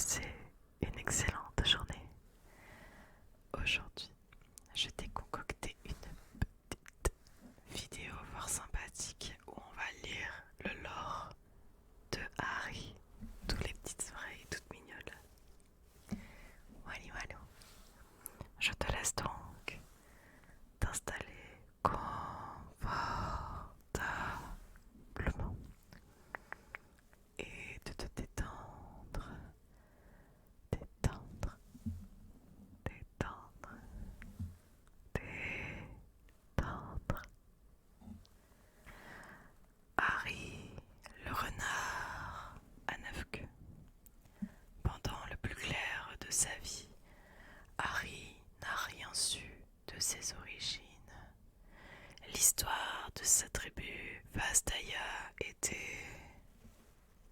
passé une excellente journée. Aujourd'hui, je t'ai concocté une petite vidéo fort sympathique où on va lire le lore de Harry, toutes les petites oreilles toutes mignonnes. Wally walou. Je te laisse donc t'installer confortablement et de te détendre, détendre, détendre, détendre. Harry, le renard à 9 queues. Pendant le plus clair de sa vie, Harry n'a rien su de ses origines. L'histoire de sa tribu Vastaya était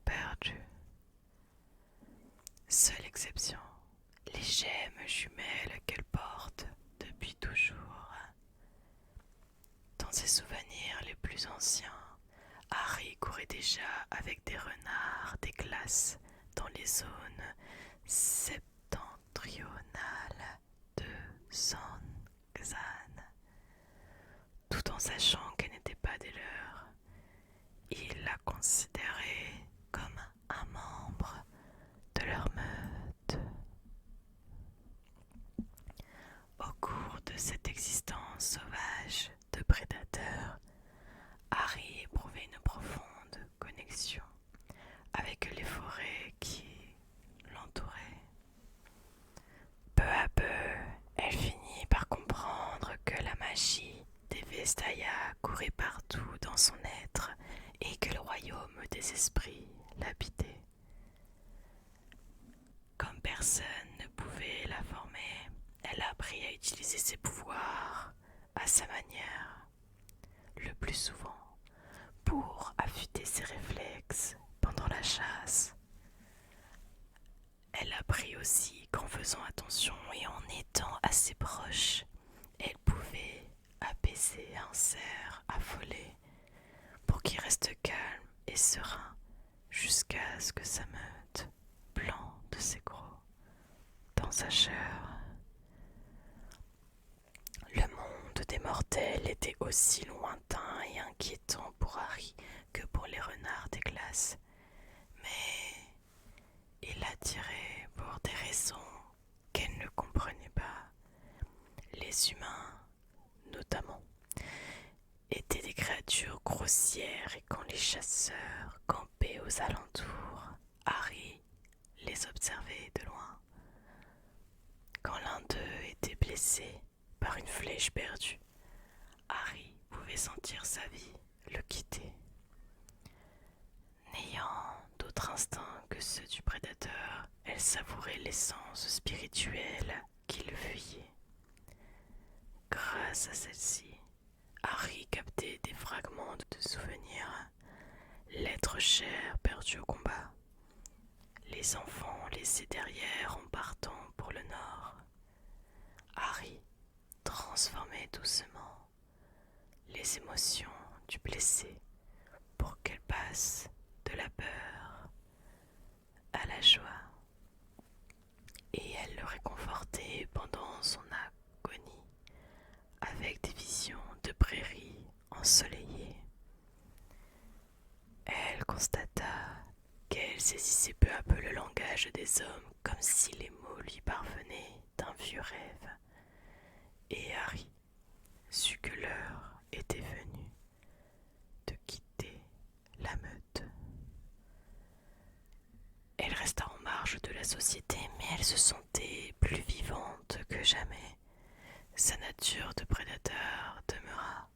perdue. Seule exception, les gemmes jumelles qu'elle porte depuis toujours. Dans ses souvenirs les plus anciens, Harry courait déjà avec des renards des glaces dans les zones septentrionales de Songzan, tout en sachant qu'elle n'était pas des leurs. Il la considérait comme un membre de leur meute. Au cours de cette existence sauvage de prédateurs, Harry éprouvait une profonde connexion avec les forêts qui l'entouraient. Peu à peu, elle finit par comprendre que la magie des Vestaya courait partout dans son être et que le royaume des esprits l'habitait. Comme personne ne pouvait la former, elle a appris à utiliser ses pouvoirs à sa manière, le plus souvent pour affûter ses réflexes pendant la chasse. Elle a appris aussi qu'en faisant attention et en étant assez proche, elle pouvait apaiser un cerf affolé pour qu'il reste calme et serein jusqu'à ce que sa meute plante ses crocs dans sa chair. Le monde des mortels était aussi lointain et inquiétant pour Harry que pour les renards des glaces, mais il l'attirait pour des raisons qu'elle ne comprenait pas. Les humains, notamment, étaient des créatures grossières et quand les chasseurs campaient aux alentours, Harry les observait de loin. Quand l'un d'eux était blessé par une flèche perdue, Harry pouvait sentir sa vie le quitter. N'ayant d'autre instinct que ceux du prédateur, elle savourait l'essence spirituelle qui le fuyait. Grâce à celle-ci, Harry captait des fragments de souvenirs, l'être cher perdu au combat, les enfants laissés derrière en partant pour le nord. Harry transformait doucement les émotions du blessé pour qu'elles passent de la peur à la joie. Et elle le réconfortait pendant son agonie avec des visions de prairies ensoleillées. Elle constata qu'elle saisissait peu à peu le langage des hommes comme si les mots lui parvenaient d'un vieux rêve. Et Harry sut que l'heure était venue de quitter la meute. Elle resta en marge de la société, mais elle se sentait plus vivante que jamais. Sa nature de prédateur demeura,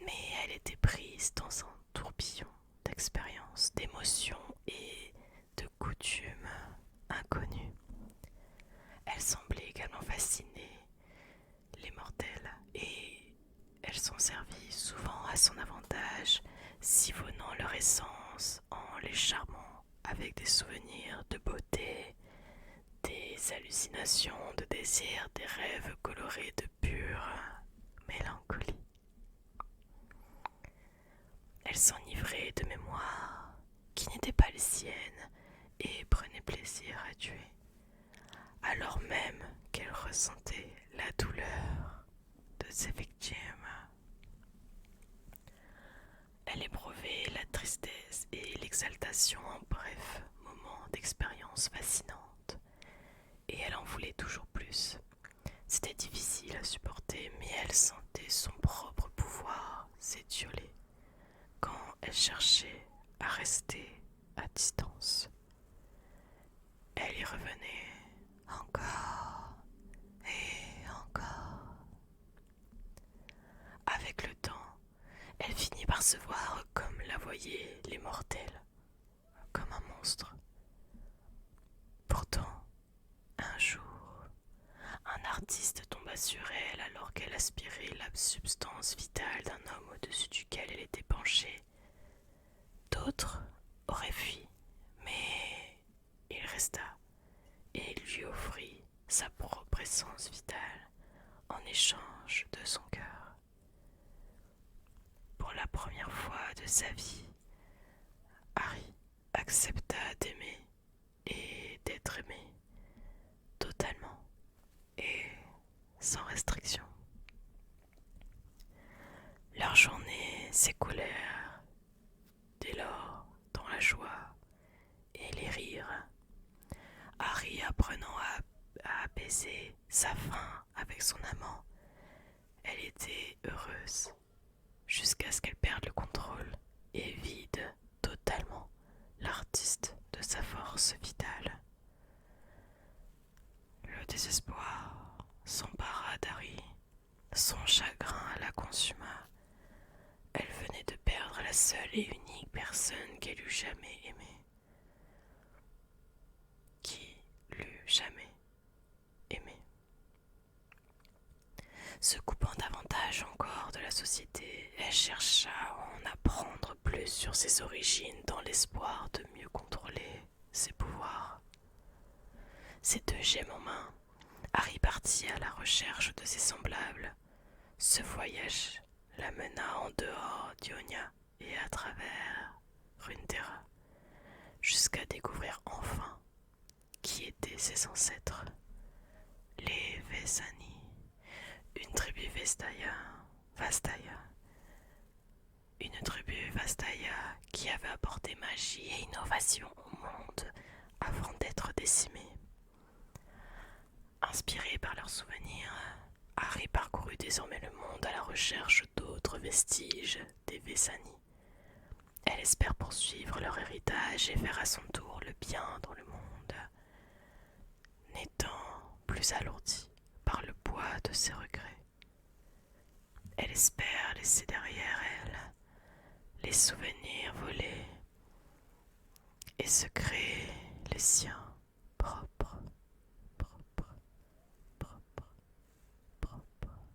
mais elle était prise dans un tourbillon d'expériences, d'émotions et de coutumes inconnues. Elle semblait également fasciner les mortels et elle s'en servit souvent à son avantage, sillonnant leur essence en les charmant avec des souvenirs de beauté, des hallucinations de désir, des rêves colorés de pure mélancolie. Elle s'enivrait de mémoires qui n'étaient pas les siennes et prenait plaisir à tuer, alors même qu'elle ressentait la douleur de ses victimes. Elle éprouvait la tristesse et l'exaltation en bref moment d'expérience fascinante, et elle en voulait toujours plus. C'était difficile à supporter, mais elle sentait son propre pouvoir s'étioler quand elle cherchait à rester à distance. Elle y revenait encore et encore. Avec le temps, elle finit par se voir comme la voyaient les mortels, comme un monstre. Pourtant, un jour, un artiste tomba sur elle alors qu'elle aspirait la substance vitale d'un homme au-dessus duquel elle était penchée. D'autres auraient fui, mais il resta et lui offrit sa propre essence vitale en échange de son cœur. Pour la première fois de sa vie, Harry accepta d'aimer et d'être aimé totalement et sans restriction. Leurs journées s'écoulèrent dès lors dans la joie et les rires, Harry apprenant à apaiser sa faim avec son amant. Elle était heureuse jusqu'à ce qu'elle perde le contrôle et vide totalement l'artiste de sa force vitale. Le désespoir s'empara d'Harry, son chagrin la consuma. Elle venait de perdre la seule et unique personne qu'elle eût jamais aimée. Qui l'eût jamais aimée? Se coupant davantage encore de la société, elle chercha à en apprendre plus sur ses origines dans l'espoir de mieux contrôler ses pouvoirs. Ses deux gemmes en main, Harry partit à la recherche de ses semblables. Ce voyage la mena en dehors d'Ionia et à travers Runeterra, jusqu'à découvrir enfin qui étaient ses ancêtres, les Vésani, une tribu une tribu Vastaya qui avait apporté magie et innovation au monde avant d'être décimée. Inspiré par leurs souvenirs, Harry parcourut désormais le monde à la recherche d'autres vestiges des Vésani. Elle espère poursuivre leur héritage et faire à son tour le bien dans le monde, n'étant plus alourdie par le poids de ses regrets. Elle espère laisser derrière elle les souvenirs volés et se créer les siens.